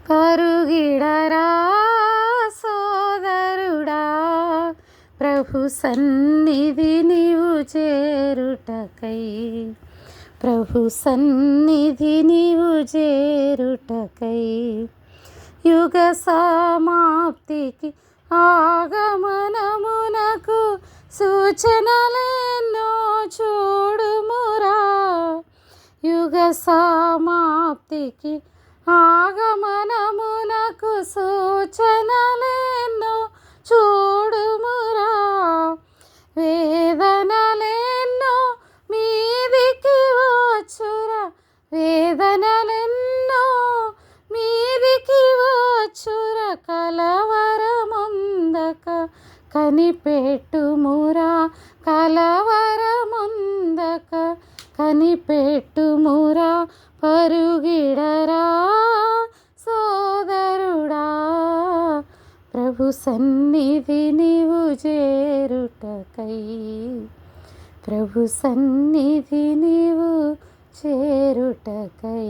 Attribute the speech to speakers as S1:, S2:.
S1: పరుగిడరా సోదరుడా, ప్రభు సన్నిధి నీవు చేరుటకై, ప్రభు సన్నిధి నీవు చేరుటకై. యుగ సమాప్తికి ఆగమనమునకు సూచనలెన్నో చూడుమురా. యుగ సమాప్తికి ఆగమనమునకు సూచనలెన్నో చూడుమురా. వేదనలెన్నో మీదికి వచ్చురా, వేదనలెన్నో మీదికి వచ్చురా. కలవరముందక కనిపెట్టుమురా, కలవరముందక కనిపెట్టుమురా. పరుగిడరా సోదరుడా, ప్రభు సన్నిధి నీవు చేరుటకై, ప్రభు సన్నిధి నీవు చేరుటకై.